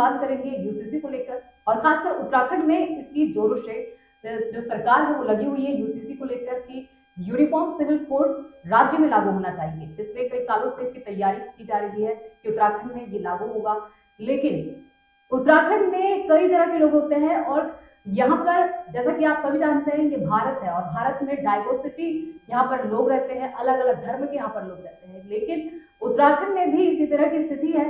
बात करेंगे यूसीसी को लेकर, और खासकर उत्तराखंड में इसकी जोरों से जो सरकार है वो लगी हुई है यूसीसी को लेकर कि यूनिफॉर्म सिविल कोड राज्य में लागू होना चाहिए। पिछले कई सालों से इसकी तैयारी की जा रही है कि उत्तराखंड में ये लागू होगा, लेकिन उत्तराखंड में कई तरह के लोग होते हैं और यहाँ पर जैसा कि आप सभी जानते हैं ये भारत है और भारत में डाइवर्सिटी, यहाँ पर लोग रहते हैं, अलग अलग धर्म के यहाँ पर लोग रहते हैं, लेकिन उत्तराखंड में भी इसी तरह की स्थिति है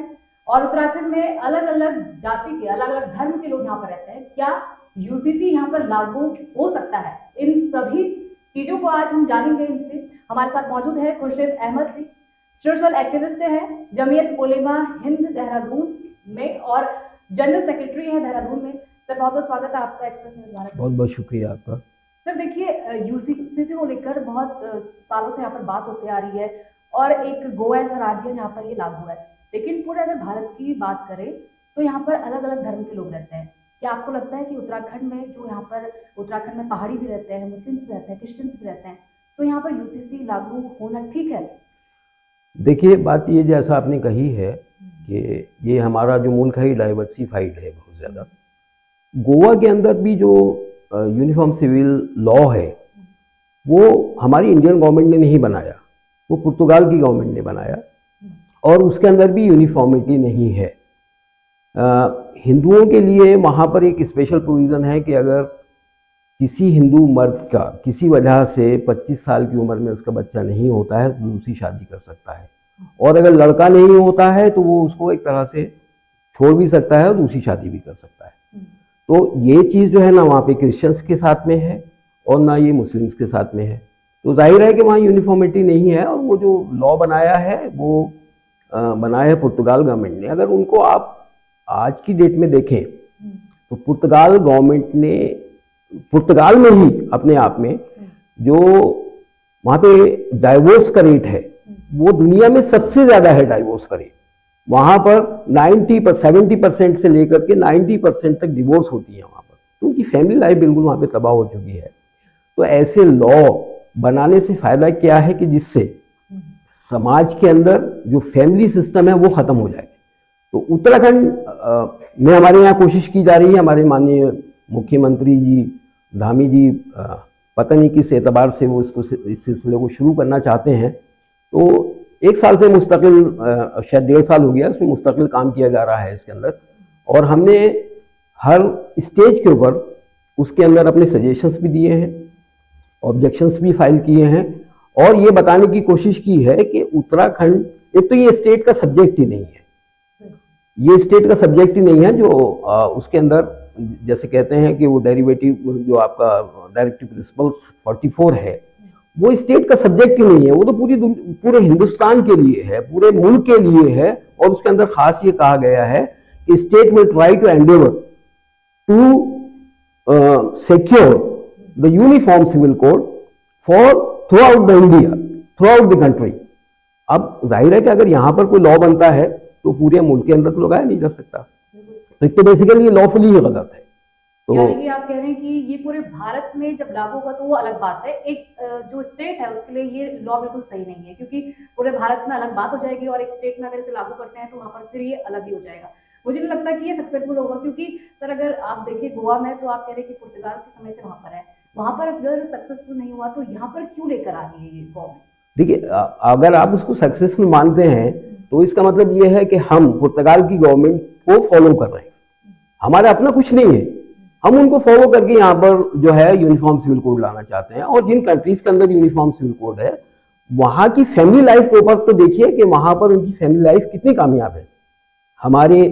और उत्तराखंड में अलग अलग जाति के, अलग अलग धर्म के लोग यहाँ पर रहते हैं। क्या यूसीसी यहाँ पर लागू हो सकता है? इन सभी चीजों को आज हम जानेंगे इनसे। हमारे साथ मौजूद है खुर्शीद अहमद जी, सोशल एक्टिविस्ट हैं, जमीयत उलेमा हिंद देहरादून में और जनरल सेक्रेटरी है देहरादून में। सर बहुत बहुत स्वागत है आपका एक्सप्रेस न्यूज़ भारत। बहुत बहुत शुक्रिया आपका। सर देखिए, यूसीसी को लेकर बहुत सालों से यहाँ पर बात होती आ रही है और एक गोवा ऐसा राज्य है जहाँ पर ये लागू है, लेकिन पूरे अगर भारत की बात करें तो यहाँ पर अलग अलग धर्म के लोग रहते हैं। क्या आपको लगता है कि उत्तराखंड में जो यहाँ पर उत्तराखंड में पहाड़ी भी रहते हैं, मुस्लिम्स भी रहते हैं, क्रिश्चियंस भी रहते हैं, तो यहाँ पर यूसीसी लागू होना ठीक है? देखिए, बात ये जैसा आपने कही है कि ये हमारा जो मुल्क है ये डाइवर्सिफाइड है बहुत ज़्यादा। गोवा के अंदर भी जो यूनिफॉर्म सिविल लॉ है वो हमारी इंडियन गवर्नमेंट ने नहीं बनाया, वो पुर्तगाल की गवर्नमेंट ने बनाया और उसके अंदर भी यूनिफॉर्मिटी नहीं है। हिंदुओं के लिए वहाँ पर एक स्पेशल प्रोविज़न है कि अगर किसी हिंदू मर्द का किसी वजह से 25 साल की उम्र में उसका बच्चा नहीं होता है तो दूसरी शादी कर सकता है, और अगर लड़का नहीं होता है तो वो उसको एक तरह से छोड़ भी सकता है और दूसरी शादी भी कर सकता है। तो ये चीज़ जो है ना वहाँ पे क्रिश्चियंस के साथ में है और ना ये मुस्लिम्स के साथ में है, तो जाहिर है कि वहाँ यूनिफॉर्मिटी नहीं है। और वो जो लॉ बनाया है वो बनाया है पुर्तगाल गवर्नमेंट ने। अगर उनको आप आज की डेट में देखें तो पुर्तगाल गवर्नमेंट ने पुर्तगाल में ही अपने आप में जो वहाँ पे डाइवोर्स का रेट है वो दुनिया में सबसे ज़्यादा है। डाइवोर्स का रेट वहाँ पर 70% से लेकर के 90% तक डिवोर्स होती है वहाँ पर, तो उनकी फैमिली लाइफ बिल्कुल वहाँ पे तबाह हो चुकी है। तो ऐसे लॉ बनाने से फ़ायदा क्या है कि जिससे समाज के अंदर जो फैमिली सिस्टम है वो ख़त्म हो जाए। तो उत्तराखंड में हमारे यहाँ कोशिश की जा रही है, हमारे माननीय मुख्यमंत्री जी धामी जी पता नहीं किस एतबार से वो इस सिलसिले को शुरू करना चाहते हैं। तो 1 साल से मुस्तकिल, शायद 1.5 साल हो गया उसमें मुस्तकिल काम किया जा रहा है इसके अंदर, और हमने हर स्टेज के ऊपर उसके अंदर अपने सजेशंस भी दिए हैं, ऑब्जेक्शंस भी फाइल किए हैं और ये बताने की कोशिश की है कि उत्तराखंड एक तो ये स्टेट का सब्जेक्ट ही नहीं है, ये स्टेट का सब्जेक्ट ही नहीं है। जो उसके अंदर जैसे कहते हैं कि वो डेरिवेटिव जो आपका डायरेक्टिव प्रिंसिपल्स 44 है वो स्टेट का सब्जेक्ट ही नहीं है, वो तो पूरे हिंदुस्तान के लिए है, पूरे मुल्क के लिए है। और उसके अंदर खास ये कहा गया है कि state will try to endeavour to secure the uniform civil code for throughout the India, throughout the country. अब जाहिर है कि अगर यहाँ पर कोई लॉ बनता है तो पूरे मुल्क के अंदर तो लगाया नहीं जा सकता, तो बेसिकली ये लॉफुली ही गलत है। तो यानी कि आप कह रहे हैं कि ये पूरे भारत में जब लागू होगा तो वो अलग बात है, एक जो स्टेट है उसके लिए ये लॉ बिल्कुल सही नहीं है, क्योंकि पूरे भारत में अलग बात हो जाएगी और एक स्टेट में अगर इसे लागू करते हैं तो वहाँ पर फिर ये अलग ही हो जाएगा। मुझे नहीं लगता कि ये सक्सेसफुल होगा, क्योंकि सर अगर आप देखिए गोवा में तो आप कह रहे हैं कि पुर्तगाल के समय से वहाँ पर है, वहाँ पर अगर सक्सेसफुल नहीं हुआ तो यहाँ पर क्यों लेकर आ रही है ये गवर्नमेंट? देखिए, अगर आप उसको सक्सेसफुल मानते हैं तो इसका मतलब ये है कि हम पुर्तगाल की गवर्नमेंट को फॉलो कर रहे हैं, हमारा अपना कुछ नहीं है, हम उनको फॉलो करके यहाँ पर जो है यूनिफॉर्म सिविल कोड लाना चाहते हैं। और जिन कंट्रीज के अंदर यूनिफॉर्म सिविल कोड है वहाँ की फैमिली लाइफ के ऊपर तो देखिए कि वहाँ पर उनकी फैमिली लाइफ कितनी कामयाब है। हमारे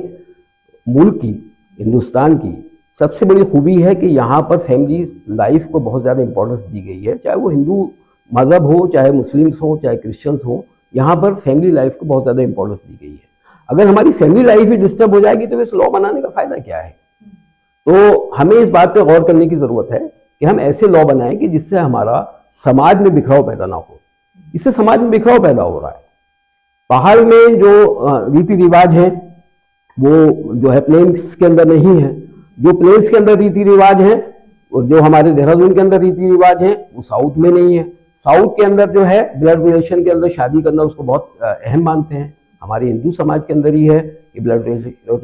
मुल्क की, हिंदुस्तान की सबसे बड़ी खूबी है कि यहाँ पर फैमिली लाइफ को बहुत ज़्यादा इंपॉर्टेंस दी गई है, चाहे वो हिंदू मज़हब हो, चाहे मुस्लिम्स हो, चाहे क्रिश्चियंस हो, यहाँ पर फैमिली लाइफ को बहुत ज़्यादा इंपॉर्टेंस दी गई है। अगर हमारी फैमिली लाइफ ही डिस्टर्ब हो जाएगी तो इस लॉ बनाने का फ़ायदा क्या है? तो हमें इस बात पे गौर करने की ज़रूरत है कि हम ऐसे लॉ बनाएं कि जिससे हमारा समाज में बिखराव पैदा ना हो। इससे समाज में बिखराव पैदा हो रहा है। पहाड़ में जो रीति रिवाज हैं वो जो है प्लेन्स के अंदर नहीं है, जो प्लेन्स के अंदर रीति रिवाज हैं, जो हमारे देहरादून के अंदर रीति रिवाज हैं वो साउथ में नहीं है। साउथ के अंदर जो है ब्लड रिलेशन के अंदर शादी करना उसको बहुत अहम मानते हैं, हमारे हिंदू समाज के अंदर ही है कि ब्लड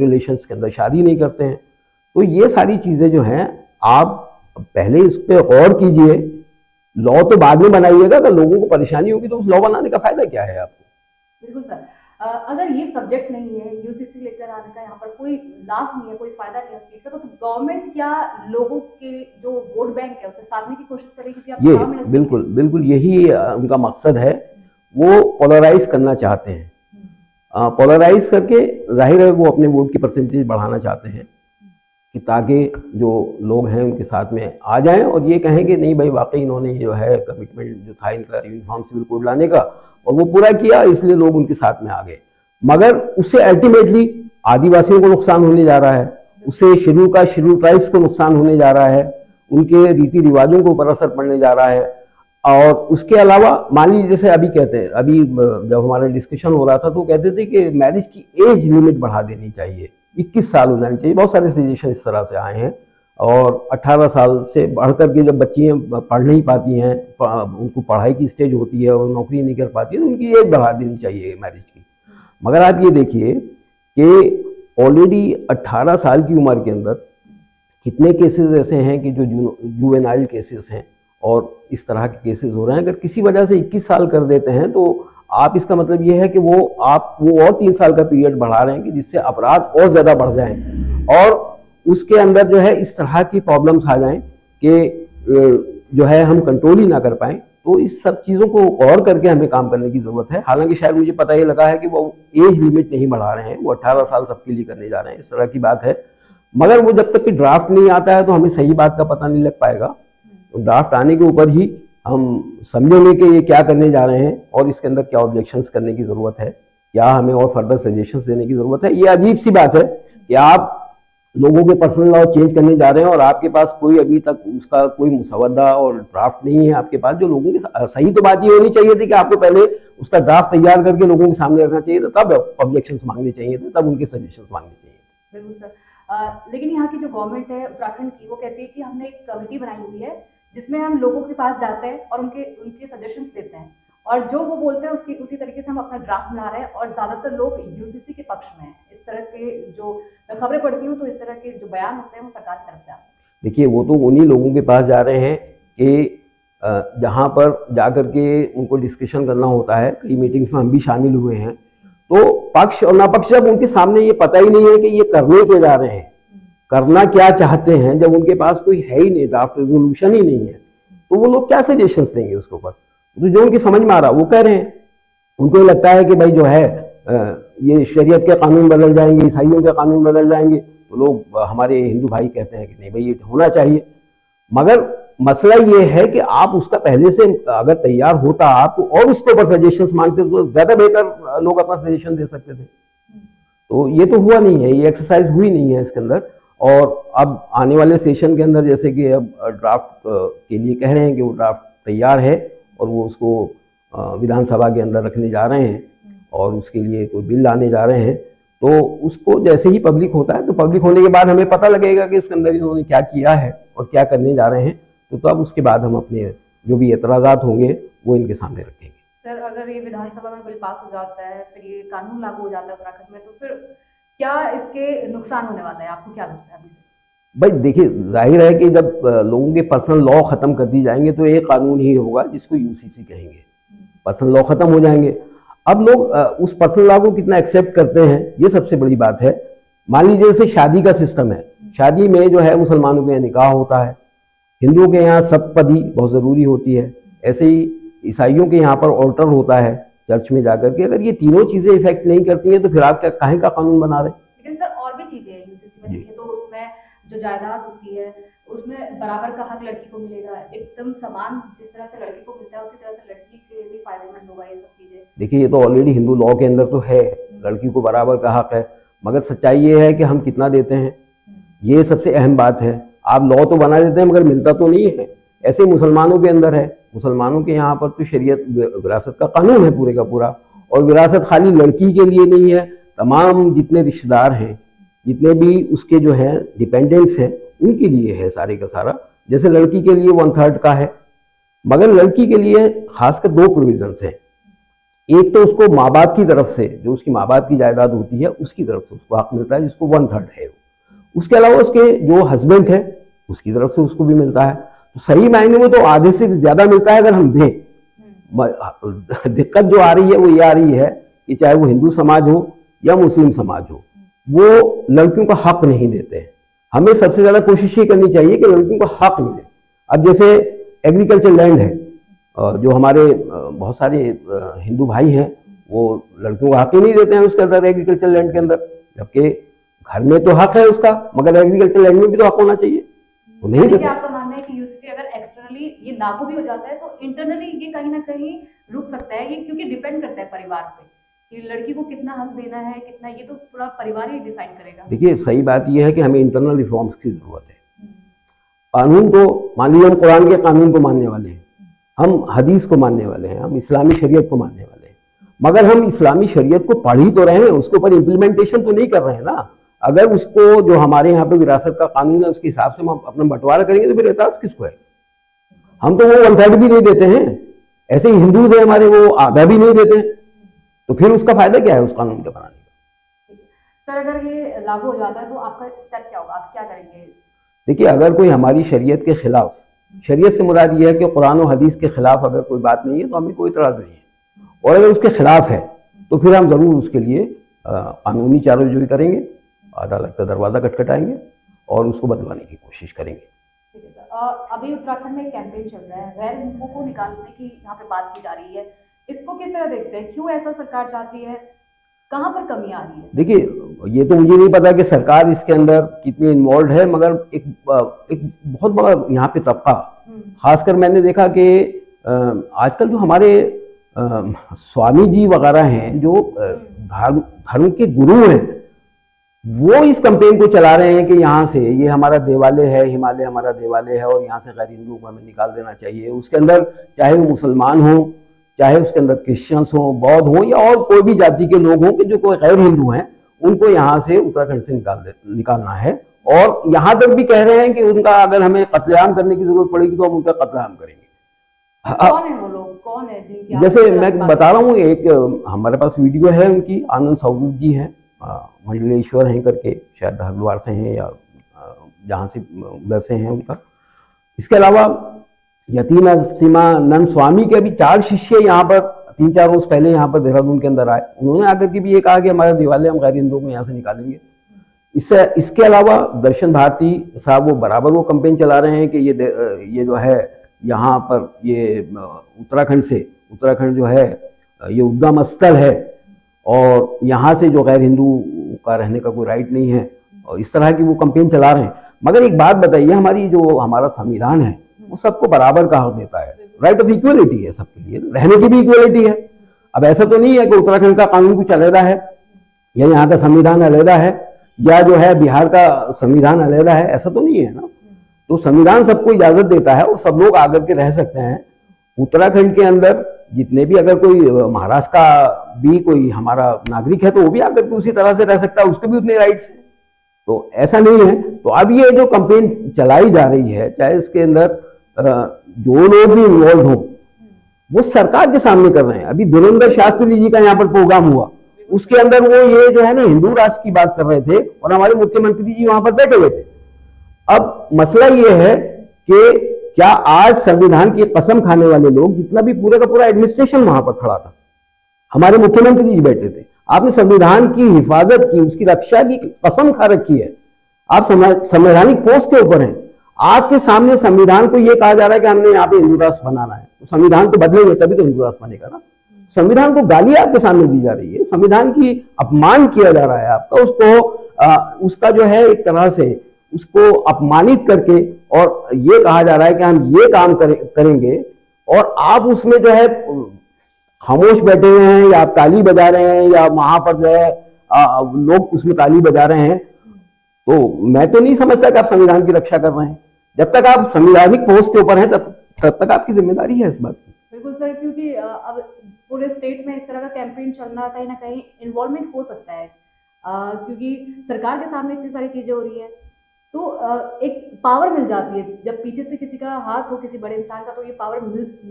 रिलेशंस के अंदर शादी नहीं करते हैं। तो ये सारी चीज़ें जो हैं, आप पहले इस पर गौर कीजिए। लॉ तो बाद में बनाइएगा, अगर लोगों को परेशानी होगी तो उस लॉ बनाने का फायदा क्या है आपको। बिल्कुल सर। अगर ये सब्जेक्ट नहीं है, यूसीसी लेकर आने का यहाँ पर कोई लाभ नहीं है, कोई फायदा नहीं है उस चीज़ का, तो गवर्नमेंट क्या लोगों के जो वोट बैंक है उसे साधने की कोशिश करेगी कि आप ये चुनाव में नजदीक बिल्कुल हैं? बिल्कुल यही उनका मकसद है। वो पोलराइज करना चाहते हैं। पोलराइज करके जाहिर है वो अपने वोट की परसेंटेज बढ़ाना चाहते हैं कि ताकि जो लोग हैं उनके साथ में आ जाएं और ये कहें कि नहीं भाई वाकई इन्होंने जो है कमिटमेंट जो था इनका यूनिफॉर्म सिविल कोड लाने का और वो पूरा किया, इसलिए लोग उनके साथ में आ गए। मगर उससे अल्टीमेटली आदिवासियों को नुकसान होने जा रहा है, उससे शेड्यूल ट्राइब्स को नुकसान होने जा रहा है, उनके रीति रिवाजों के ऊपर असर पड़ने जा रहा है। और उसके अलावा मान लीजिए जैसे अभी कहते हैं, अभी जब हमारा डिस्कशन हो रहा था तो कहते थे कि मैरिज की एज लिमिट बढ़ा देनी चाहिए, 21 साल हो जानी चाहिए। बहुत सारे सजेशन इस तरह से आए हैं। और 18 साल से बढ़ करके जब बच्चियाँ पढ़ नहीं पाती हैं, उनको पढ़ाई की स्टेज होती है और नौकरी नहीं कर पाती है, तो उनकी एज बढ़ा देनी चाहिए मैरिज की। मगर आप ये देखिए कि ऑलरेडी 18 साल की उम्र के अंदर कितने केसेस ऐसे हैं कि जो जुवेनाइल केसेस हैं और इस तरह के केसेस हो रहे हैं। अगर किसी वजह से 21 साल कर देते हैं तो आप इसका मतलब ये है कि वो और 3 साल का पीरियड बढ़ा रहे हैं कि जिससे अपराध और ज़्यादा बढ़ जाएं और उसके अंदर जो है इस तरह की प्रॉब्लम्स आ जाएं कि जो है हम कंट्रोल ही ना कर पाएं। तो इस सब चीज़ों को गौर करके हमें काम करने की ज़रूरत है। हालांकि शायद मुझे पता ये लगा है कि वो एज लिमिट नहीं बढ़ा रहे हैं, वो 18 साल सबके लिए करने जा रहे हैं, इस तरह की बात है। मगर वो जब तक कि ड्राफ्ट नहीं आता है तो हमें सही बात का पता नहीं लग पाएगा। तो ड्राफ्ट आने के ऊपर ही हम समझेंगे कि ये क्या करने जा रहे हैं और इसके अंदर क्या ऑब्जेक्शंस करने की ज़रूरत है, क्या हमें और फर्दर सजेशंस देने की ज़रूरत है। ये अजीब सी बात है कि आप लोगों के पर्सनल लॉ चेंज करने जा रहे हैं और आपके पास कोई अभी तक उसका कोई मुसवदा और ड्राफ्ट नहीं है आपके पास। जो लोगों के सही तो बात ये होनी चाहिए थी कि आपको पहले उसका ड्राफ्ट तैयार करके लोगों के सामने रखना चाहिए था, तब ऑब्जेक्शंस मांगने चाहिए थे, तब उनके सजेशंस मांगने चाहिए थे। बिल्कुल सर। लेकिन यहाँ की जो गवर्नमेंट है उत्तराखंड की, वो कहती है कि हमने एक कमेटी बनाई हुई है जिसमें हम लोगों के पास जाते हैं और उनके सजेशंस लेते हैं और जो वो बोलते हैं उसी तरीके से हम अपना ड्राफ्ट बना रहे हैं। और ज़्यादातर लोग यूसीसी के पक्ष में हैं। इस तरह के जो मैं खबरें पढ़ती हूँ तो इस तरह के जो बयान होते हैं वो सरकार की तरफ से आते हैं। देखिए वो तो उन्हीं लोगों के पास जा रहे हैं कि जहाँ पर जा कर के उनको डिस्कशन करना होता है। कई मीटिंग्स में हम भी शामिल हुए हैं। तो पक्ष और नापक्ष जब उनके सामने ये पता ही नहीं है कि ये करने के जा रहे हैं, करना क्या चाहते हैं, जब उनके पास कोई है ही नहीं, ड्राफ्ट रेजोल्यूशन ही नहीं है, तो वो लोग क्या सजेशंस देंगे उसके ऊपर। तो जो उनकी समझ में आ रहा वो कह रहे हैं। उनको ये लगता है कि भाई जो है ये शरीयत के कानून बदल जाएंगे, ईसाइयों के कानून बदल जाएंगे। तो लोग हमारे हिंदू भाई कहते हैं कि नहीं भाई ये होना चाहिए। मगर मसला ये है कि आप उसका पहले से अगर तैयार होता आप तो और उसके ऊपर सजेशंस मांगते तो ज़्यादा बेहतर लोग अपना सजेशन दे सकते थे। तो ये तो हुआ नहीं है, ये एक्सरसाइज हुई नहीं है इसके अंदर। और अब आने वाले सेशन के अंदर जैसे कि अब ड्राफ्ट के लिए कह रहे हैं कि वो ड्राफ्ट तैयार है और वो उसको विधानसभा के अंदर रखने जा रहे हैं और उसके लिए कोई बिल लाने जा रहे हैं। तो उसको जैसे ही पब्लिक होता है तो पब्लिक होने के बाद हमें पता लगेगा कि उसके अंदर इन्होंने क्या किया है और क्या करने जा रहे हैं। तो अब उसके बाद हम अपने जो भी एतराज़ात होंगे वो इनके सामने रखेंगे। सर अगर ये विधानसभा में बिल पास हो जाता है, फिर ये कानून लागू हो जाता है उत्तराखंड में, तो फिर क्या इसके नुकसान होने वाला है, आपको क्या लगता है अभी से? भाई देखिए जाहिर है कि जब लोगों के पर्सनल लॉ ख़त्म कर दी जाएंगे तो एक कानून ही होगा जिसको यूसीसी कहेंगे। पर्सनल लॉ ख़त्म हो जाएंगे। अब लोग उस पर्सनल लॉ को कितना एक्सेप्ट करते हैं ये सबसे बड़ी बात है। मान लीजिए जैसे शादी का सिस्टम है, शादी में जो है मुसलमानों के यहाँ निकाह होता है, हिंदुओं के यहाँ सप्तपदी बहुत ज़रूरी होती है, ऐसे ही ईसाइयों के यहाँ पर ऑल्टर होता है चर्च में जाकर के। अगर ये तीनों चीज़ें इफेक्ट नहीं करती हैं तो फिर आप क्या काहे का कानून बना रहे हैं? लेकिन सर और भी चीज़ें हैं यूसीसी में, देखिए तो उसमें जो जायदाद होती है उसमें बराबर का हक लड़की को मिलेगा, एकदम समान जिस तरह से लड़की को मिलता है उसी तरह से लड़की के लिए भी फायदेमंद होगा ये सब चीज़ें। देखिए ये तो ऑलरेडी हिंदू लॉ के अंदर तो है, लड़की को बराबर का हक है। मगर सच्चाई ये है कि हम कितना देते हैं, ये सबसे अहम बात है। आप लॉ तो बना देते हैं मगर मिलता तो नहीं है। ऐसे मुसलमानों के अंदर है, मुसलमानों के यहाँ पर तो शरीयत विरासत का कानून है पूरे का पूरा। और विरासत खाली लड़की के लिए नहीं है, तमाम जितने रिश्तेदार हैं, जितने भी उसके जो हैं डिपेंडेंट्स हैं, उनके लिए है सारे का सारा। जैसे लड़की के लिए 1/3 का है, मगर लड़की के लिए खासकर 2 प्रोविजंस हैं। एक तो उसको माँ बाप की तरफ से, जो उसकी माँ बाप की जायदाद होती है उसकी तरफ से उसको हक मिलता है, जिसको 1/3 है। उसके अलावा उसके जो हस्बैंड है उसकी तरफ से उसको भी मिलता है। तो सही मायने में तो आधे से भी ज्यादा मिलता है अगर हम दें। दिक्कत जो आ रही है वो ये आ रही है कि चाहे वो हिंदू समाज हो या मुस्लिम समाज हो, वो लड़कियों का हक नहीं देते हैं। हमें सबसे ज्यादा कोशिश ये करनी चाहिए कि लड़कियों को हक मिले। अब जैसे एग्रीकल्चर लैंड है, जो हमारे बहुत सारे हिंदू भाई हैं, वो लड़कियों को हक ही नहीं देते हैं उसके अंदर, एग्रीकल्चर लैंड के अंदर। जबकि घर में तो हक है उसका, मगर एग्रीकल्चर लैंड में भी तो हक होना चाहिए, तो नहीं यानी कि देते। आपका मानना है कि यूसीसी अगर एक्सटर्नली ये लागू भी हो जाता है तो इंटरनली ये कहीं ना कहीं रुक सकता है, ये क्योंकि डिपेंड करता है परिवार पे कि लड़की को कितना हक देना है, कितना, ये तो पूरा परिवार ही डिसाइड करेगा। देखिए सही बात यह है कि हमें इंटरनल रिफॉर्म्स की जरूरत है। कानून को मान लीजिए, हम कुरान के कानून को मानने वाले हैं, हम हदीस को मानने वाले हैं, हम इस्लामी शरीयत को मानने वाले हैं, मगर हम इस्लामी शरीयत को पढ़ ही तो रहे हैं, उसके ऊपर इम्प्लीमेंटेशन तो नहीं कर रहे हैं ना। अगर उसको जो हमारे यहाँ पे विरासत का कानून है उसके हिसाब से हम अपना बंटवारा करेंगे तो फिर एहसास किसको है? हम तो वो 1/3 भी नहीं देते हैं। ऐसे ही हिंदूज है हमारे, वो आधा भी नहीं देते हैं, तो फिर उसका फायदा क्या है उस कानून के बनाने का? सर अगर ये लागू हो जाता है तो आपका स्टेप क्या होगा, आप क्या करेंगे? देखिए, अगर कोई हमारी शरीयत के खिलाफ, शरीयत से मुराद ये है कि कुरान और हदीस के खिलाफ अगर कोई बात नहीं है तो हमें कोई इतराज नहीं है, और अगर उसके खिलाफ है तो फिर हम जरूर उसके लिए कानूनी चाराजोई करेंगे, अदालत का दरवाजा खटखटाएंगे और उसको बदलवाने की कोशिश करेंगे। ठीक है सर, अभी उत्तराखंड में एक कैंपेन चल रहा है, गैर हिंदुओं को निकालने की यहाँ पे बात की जा रही है, इसको किस तरह देखते हैं, क्यों ऐसा सरकार चाहती है, कहाँ पर कमी आ रही है? देखिए, ये तो मुझे नहीं पता कि सरकार इसके अंदर कितनी इन्वॉल्व है, मगर एक बहुत बड़ा यहाँ पे तबका, खासकर मैंने देखा कि आजकल जो हमारे स्वामी जी वगैरह हैं, जो धर्म के गुरु हैं, वो इस कैंपेन को चला रहे हैं कि यहाँ से, ये हमारा देवालय है, हिमालय हमारा देवालय है और यहाँ से गैर हिंदुओं को हमें निकाल देना चाहिए। उसके अंदर चाहे वो मुसलमान हो, चाहे उसके अंदर क्रिश्चियंस हो, बौद्ध हो या और कोई भी जाति के लोग हों कि जो कोई गैर हिंदू हैं, उनको यहाँ से उत्तराखंड से निकालना है। और यहाँ तक भी कह रहे हैं कि उनका अगर हमें कत्लेआम करने की जरूरत पड़ेगी तो हम उनका कत्लेआम करेंगे। कौन है वो लोग, कौन है जिनकी जैसे मैं बता रहा हूँ, एक हमारे पास वीडियो है उनकी, आनंद स्वरूप जी हैं, मंडलेश्वर हैं करके, शायद हरिद्वार से हैं या जहाँ से उधर से हैं उनका। इसके अलावा यतीन सीमानंद स्वामी के अभी 4 शिष्य यहाँ पर 3-4 रोज पहले यहाँ पर देहरादून के अंदर आए, उन्होंने आकर के भी ये कहा कि हमारा देवालय हम गैर हिंदुओं को यहाँ से निकालेंगे। इसके अलावा दर्शन भारती साहब, वो बराबर वो कैंपेन चला रहे हैं कि ये जो है यहाँ पर, ये उत्तराखंड जो है ये उद्गम स्थल है और यहाँ से जो गैर हिंदू का रहने का कोई राइट नहीं है, और इस तरह की वो कैंपेन चला रहे हैं। मगर एक बात बताइए, हमारा संविधान है वो सबको बराबर का हक देता है, राइट ऑफ इक्वलिटी है सबके लिए, रहने की भी इक्वलिटी है। अब ऐसा तो नहीं है कि उत्तराखंड का कानून कुछ अलहदा है या यहाँ का संविधान अलहदा है या जो है बिहार का संविधान अलहदा है, ऐसा तो नहीं है ना। तो संविधान सबको इजाजत देता है और सब लोग आकर के रह सकते हैं। उत्तराखंड के अंदर जितने भी, अगर कोई महाराष्ट्र का भी कोई हमारा नागरिक है तो वो भी आकर के उसी तरह से रह सकता है, उसके भी उतने राइट्स हैं, तो ऐसा नहीं है। तो अब ये जो कैंपेन चलाई जा रही है, चाहे इसके अंदर जो लोग भी इन्वॉल्व हों, वो सरकार के सामने कर रहे हैं। अभी धीरेन्द्र शास्त्री जी का यहाँ पर प्रोग्राम हुआ, उसके अंदर वो ये जो है ना हिंदू राष्ट्र की बात कर रहे थे और हमारे मुख्यमंत्री जी वहां पर बैठे हुए थे। अब मसला ये है कि क्या आज संविधान की कसम खाने वाले लोग, जितना भी पूरे का पूरा एडमिनिस्ट्रेशन वहां पर खड़ा था, हमारे मुख्यमंत्री जी बैठे थे, आपने संविधान की हिफाजत की, उसकी रक्षा की कसम खा रखी है, आप संवैधानिक पोस्ट के ऊपर हैं, आपके सामने संविधान को यह कहा जा रहा है कि हमने यहाँ पे हिंदू राष्ट्र बनाना है, तो संविधान को बदलेंगे तभी तो हिंदू राष्ट्र बनेगा ना। संविधान को गाली आपके सामने दी जा रही है, संविधान की अपमान किया जा रहा है आपका, उसको उसका जो है एक तरह से उसको अपमानित करके और ये कहा जा रहा है कि हम ये काम करेंगे, और आप उसमें जो है खामोश बैठे हुए हैं या आप ताली बजा रहे हैं या वहां पर जो है लोग उसमें ताली बजा रहे हैं, तो मैं तो नहीं समझता कि आप संविधान की रक्षा कर रहे हैं। जब तक आप संवैधानिक पोस्ट के ऊपर हैं तब तक आपकी जिम्मेदारी है इस बात की। बिल्कुल सर, क्योंकि अब पूरे स्टेट में इस तरह का कैंपेन चलना, कहीं ना कहीं इन्वॉल्वमेंट हो सकता है, क्योंकि सरकार के सामने इतनी सारी चीजें हो रही है, तो एक पावर मिल जाती है जब पीछे से किसी का हाथ हो किसी बड़े इंसान का, तो ये पावर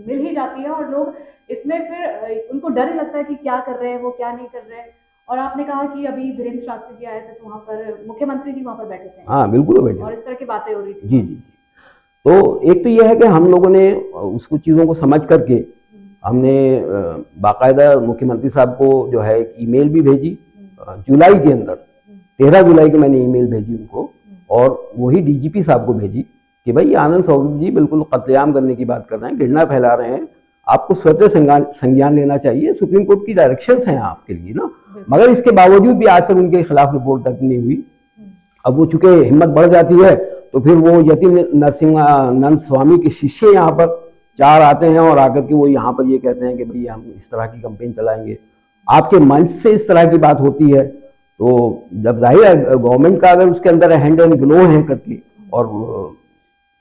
मिल ही जाती है और लोग इसमें फिर उनको डर ही लगता है कि क्या कर रहे हैं वो, क्या नहीं कर रहे हैं। और आपने कहा कि अभी धीरेन्द्र शास्त्री जी आए थे तो वहाँ पर मुख्यमंत्री जी वहाँ पर बैठे थे हाँ बिल्कुल बैठे और इस तरह की बातें हो रही थी। जी जी। तो एक तो यह है कि हम लोगों ने उसको चीज़ों को समझ करके हमने बाकायदा मुख्यमंत्री साहब को जो है एक ईमेल भी भेजी जुलाई के अंदर, 13 जुलाई को मैंने ईमेल भेजी उनको, और वही डीजीपी साहब को भेजी कि भाई ये आनंद स्वरूप जी बिल्कुल कत्लेआम करने की बात कर रहे हैं, घृणा फैला रहे हैं, आपको स्वतः संज्ञान लेना चाहिए, सुप्रीम कोर्ट की डायरेक्शंस हैं आपके लिए ना। मगर इसके बावजूद भी आज तक उनके खिलाफ रिपोर्ट दर्ज नहीं हुई। अब वो चूंकि हिम्मत बढ़ जाती है तो फिर वो यति नरसिंहानंद स्वामी के शिष्य यहाँ पर 4 आते हैं और आकर के वो यहाँ पर ये कहते हैं कि भाई हम इस तरह की कंपेन चलाएंगे। आपके मंच से इस तरह की बात होती है तो जब जाहिर है गवर्नमेंट का अगर उसके अंदर हैंड एंड ग्लो है करके, और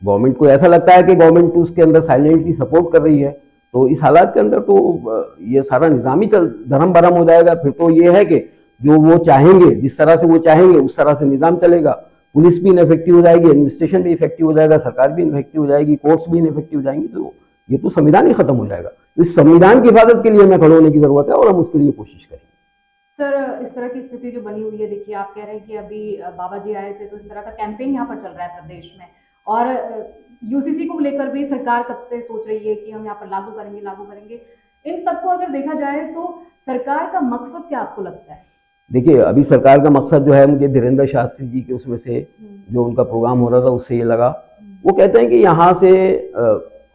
गवर्नमेंट को ऐसा लगता है कि गवर्नमेंट उसके अंदर साइलेंटली सपोर्ट कर रही है, तो इस हालात के अंदर तो ये सारा निज़ाम ही धर्म भरम हो जाएगा। फिर तो ये है कि जो वो चाहेंगे, जिस तरह से वो चाहेंगे उस तरह से निज़ाम चलेगा, पुलिस भी इनफेक्टिव हो जाएगी, एडमिनिस्ट्रेशन भी इफेक्टिव हो जाएगा, सरकार भी इनफेक्टिव हो जाएगी, कोर्ट्स भी इनफेक्टिव हो जाएंगी, तो ये तो संविधान ही खत्म हो जाएगा। तो इस संविधान की हिफाजत के लिए हमें खड़े होने की जरूरत है और हम उसके लिए कोशिश करेंगे। सर, इस तरह की स्थिति जो बनी हुई है, देखिए आप कह रहे हैं कि अभी बाबा जी आए थे तो इस तरह का कैंपेन यहाँ पर चल रहा है प्रदेश में, और यूसीसी को लेकर भी सरकार कब से सोच रही है कि हम यहाँ पर लागू करेंगे। इन सबको अगर देखा जाए तो सरकार का मकसद क्या आपको लगता है? देखिए अभी सरकार का मकसद जो है, मुझे धीरेन्द्र शास्त्री जी के उसमें से जो उनका प्रोग्राम हो रहा था उससे ये लगा, वो कहते हैं कि यहाँ से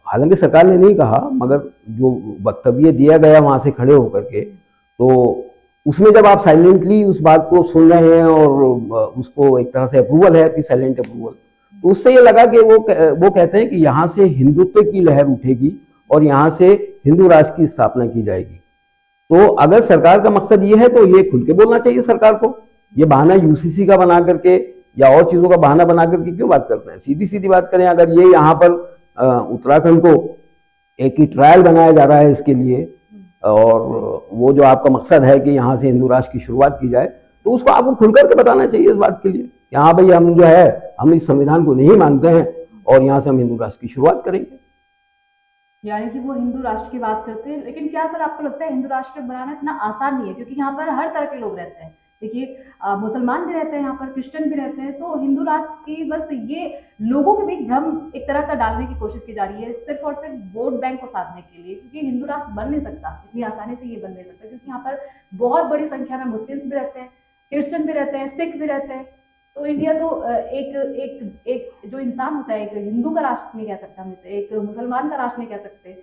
हालांकि सरकार ने नहीं कहा मगर जो वक्तव्य दिया गया वहाँ से खड़े होकर के, तो उसमें जब आप साइलेंटली उस बात को सुन रहे हैं और उसको एक तरह से अप्रूवल है कि साइलेंट अप्रूवल, तो उससे ये लगा कि वो कहते हैं कि यहाँ से हिंदुत्व की लहर उठेगी और यहाँ से हिंदू राष्ट्र की स्थापना की जाएगी। तो अगर सरकार का मकसद ये है तो ये खुल के बोलना चाहिए सरकार को। ये बहाना यूसीसी का बना करके या और चीज़ों का बहाना बना करके क्यों बात करते हैं? सीधी सीधी बात करें, अगर ये यहाँ पर उत्तराखंड को एक ही ट्रायल बनाया जा रहा है इसके लिए, और वो जो आपका मकसद है कि यहाँ से हिंदू राष्ट्र की शुरुआत की जाए, तो उसको आपको खुल करके बताना चाहिए इस बात के लिए कि हाँ भाई हम जो है हम इस संविधान को नहीं मानते हैं और यहाँ से हम हिंदू राष्ट्र की शुरुआत करेंगे। यानी कि वो हिंदू राष्ट्र की बात करते हैं, लेकिन क्या सर आपको लगता है हिंदू राष्ट्र बनाना इतना आसान नहीं है? क्योंकि यहाँ पर हर तरह के लोग रहते हैं, देखिए मुसलमान भी रहते हैं यहाँ पर, क्रिश्चियन भी रहते हैं, तो हिंदू राष्ट्र की बस ये लोगों के बीच भ्रम एक तरह का डालने की कोशिश की जा रही है सिर्फ और सिर्फ वोट बैंक को साधने के लिए, क्योंकि हिंदू राष्ट्र बन नहीं सकता इतनी आसानी से, ये बन नहीं सकता क्योंकि यहाँ पर बहुत बड़ी संख्या में मुस्लिम्स भी रहते हैं, क्रिश्चियन भी रहते हैं, सिख भी रहते हैं। तो इंडिया तो एक जो इंसान होता है, एक हिंदू का राष्ट्र नहीं कह सकता हम इसे, एक मुसलमान का राष्ट्र नहीं कह सकते।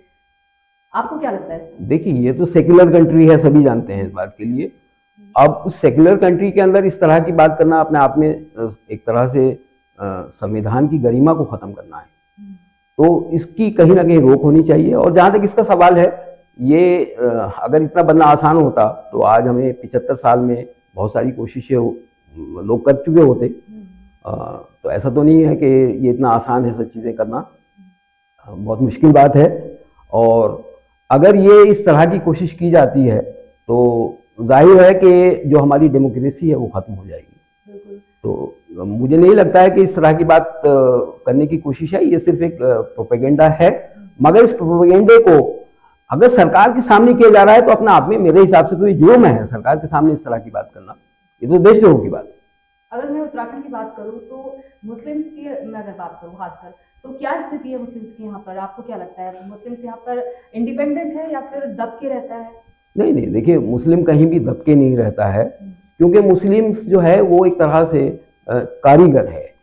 आपको क्या लगता है? देखिए ये तो सेक्युलर कंट्री है, सभी जानते हैं इस बात के लिए। अब उस सेक्युलर कंट्री के अंदर इस तरह की बात करना अपने आप में एक तरह से संविधान की गरिमा को खत्म करना है, तो इसकी कहीं ना कहीं रोक होनी चाहिए। और जहाँ तक इसका सवाल है, ये अगर इतना बनना आसान होता तो आज हमें 75 साल में बहुत सारी कोशिशें लोग कर चुके होते। तो ऐसा तो नहीं है कि ये इतना आसान है सब चीज़ें करना, बहुत मुश्किल बात है। और अगर ये इस तरह की कोशिश की जाती है तो जाहिर है कि जो हमारी डेमोक्रेसी है वो खत्म हो जाएगी। तो मुझे नहीं लगता है कि इस तरह की बात करने की कोशिश है, ये सिर्फ एक प्रोपेगेंडा है। मगर इस प्रोपेगेंडे को अगर सरकार के सामने किया जा रहा है तो अपने आप में मेरे हिसाब से तो ये जुर्म है सरकार के सामने इस तरह की बात करना, ये तो देशद्रोह की बात है। अगर मैं उत्तराखंड की बात करूं तो मुस्लिम्स की मैं अगर बात करूं खासकर, तो क्या स्थिति है मुस्लिम्स की यहाँ पर? आपको क्या लगता है मुस्लिम्स यहाँ पर इंडिपेंडेंट है या फिर दबके रहता है? नहीं नहीं, देखिए मुस्लिम कहीं भी दबके नहीं रहता है, क्योंकि मुस्लिम्स जो है वो एक तरह से कारीगर है,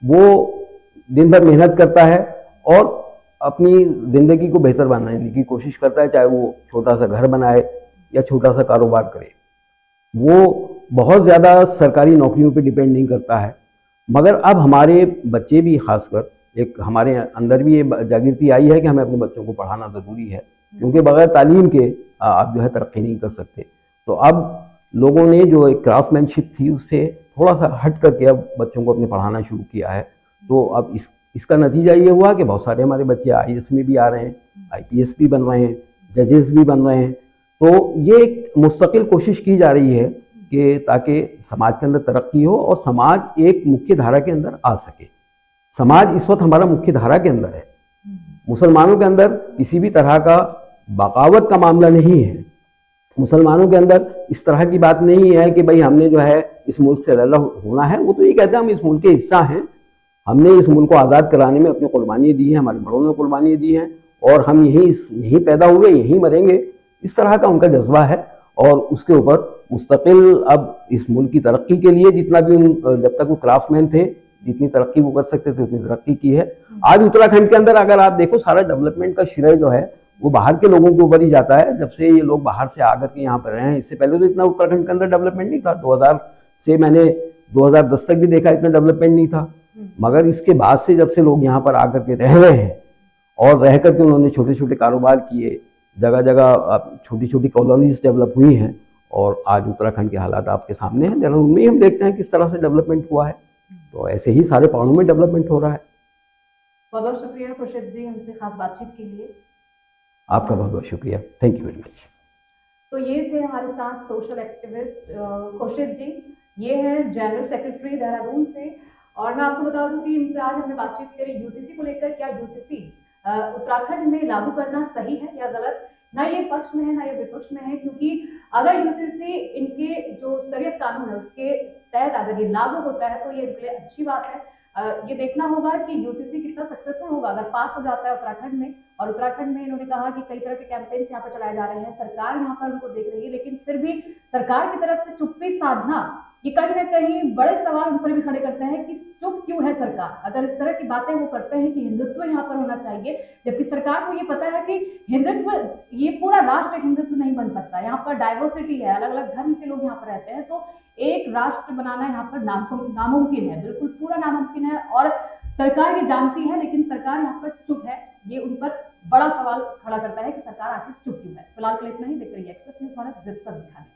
वो दिन भर मेहनत करता है और अपनी ज़िंदगी को बेहतर बनाने की कोशिश करता है, चाहे वो छोटा सा घर बनाए या छोटा सा कारोबार करे। वो बहुत ज़्यादा सरकारी नौकरियों पे डिपेंड नहीं करता है। मगर अब हमारे बच्चे भी, खासकर एक हमारे अंदर भी ये जागृति आई है कि हमें अपने बच्चों को पढ़ाना ज़रूरी है, क्योंकि बगैर तालीम के आप जो है तरक्की नहीं कर सकते। तो अब लोगों ने जो एक क्राफ्टमैनशिप थी उससे थोड़ा सा हट करके अब बच्चों को अपने पढ़ाना शुरू किया है। तो अब इसका नतीजा ये हुआ कि बहुत सारे हमारे बच्चे IAS में भी आ रहे हैं, IPS भी बन रहे हैं, जजेस भी बन रहे हैं। तो ये एक मुस्तकिल कोशिश की जा रही है कि ताकि समाज के अंदर तरक्की हो और समाज एक मुख्य धारा के अंदर आ सके। समाज इस वक्त हमारा मुख्य धारा के अंदर है। मुसलमानों के अंदर किसी भी तरह का बगावत का मामला नहीं है। मुसलमानों के अंदर इस तरह की बात नहीं है कि भाई हमने जो है इस मुल्क से अलग होना है। वो तो ये कहते हैं हम इस मुल्क के हिस्सा हैं, हमने इस मुल्क को आज़ाद कराने में अपनी कुर्बानियाँ दी हैं, हमारे बड़ों ने कुर्बानियाँ दी हैं और हम यहीं पैदा हुए, यहीं मरेंगे, इस तरह का उनका जज्बा है। और उसके ऊपर मुस्तकिल अब इस मुल्क की तरक्की के लिए जितना भी जब तक वो क्राफ्टमैन थे, जितनी तरक्की वो कर सकते थे उतनी तरक्की की है। आज उत्तराखंड के अंदर अगर आप देखो सारा डेवलपमेंट का श्रेय जो है वो बाहर के लोगों के ऊपर ही जाता है। जब से ये लोग बाहर से आकर के यहाँ पर रहे हैं, इससे पहले तो इतना उत्तराखंड के अंदर डेवलपमेंट नहीं था। 2000 से मैंने 2010 तक भी देखा इतना डेवलपमेंट नहीं था। मगर इसके बाद से जब से लोग यहाँ पर आकर के रह रहे हैं और रह करके उन्होंने छोटे छोटे कारोबार किए, जगह जगह छोटी छोटी कॉलोनीज डेवलप हुई हैं और आज उत्तराखंड के हालात आपके सामने हैं। देहरादून में ही हम देखते हैं किस तरह से डेवलपमेंट हुआ है, तो ऐसे ही सारे पहाड़ों में डेवलपमेंट हो रहा है। बहुत बहुत शुक्रिया खुर्शीद जी हमसे खास बातचीत के लिए। आपका बहुत बहुत शुक्रिया, थैंक यू वेरी मच। तो ये थे हमारे साथ सोशल एक्टिविस्ट खुर्शीद जी, ये हैं जनरल सेक्रेटरी देहरादून से। और मैं आपको बता दूं कि इनसे आज हमने बातचीत करी यूसीसी को लेकर। क्या यूसीसी उत्तराखंड में लागू करना सही है या गलत, ना ये पक्ष में है ना ये विपक्ष में है, क्योंकि अगर यूसीसी इनके जो शरीयत कानून है उसके तहत अगर ये लागू होता है तो ये इनके लिए अच्छी बात है। ये देखना होगा कि यूसीसी कितना सक्सेसफुल होगा अगर पास हो जाता है उत्तराखंड में। और उत्तराखंड में इन्होंने कहा कि कई तरह के कैंपेन्स यहाँ पर चलाए जा रहे हैं, सरकार यहाँ पर उनको देख रही है, लेकिन फिर भी सरकार की तरफ से चुप्पी साधना ये कहीं ना कहीं बड़े सवाल उन पर भी खड़े करते हैं कि चुप क्यों है सरकार, अगर इस तरह की बातें वो करते हैं कि हिंदुत्व यहाँ पर होना चाहिए, जबकि सरकार को ये पता है कि हिंदुत्व, ये पूरा राष्ट्र हिंदुत्व नहीं बन सकता। यहाँ पर डाइवर्सिटी है, अलग अलग धर्म के लोग यहाँ पर रहते हैं, तो एक राष्ट्र बनाना यहाँ पर नामुमकिन है, बिल्कुल पूरा नामुमकिन है। और सरकार ये जानती है लेकिन सरकार यहाँ पर चुप है। ये उन पर बड़ा सवाल खड़ा करता है कि सरकार आखिर चुप क्यों है। फिलहाल के लिए इतना ही। देख रही है एक्सप्रेस न्यूज़ भारत, जिद से दिखाने।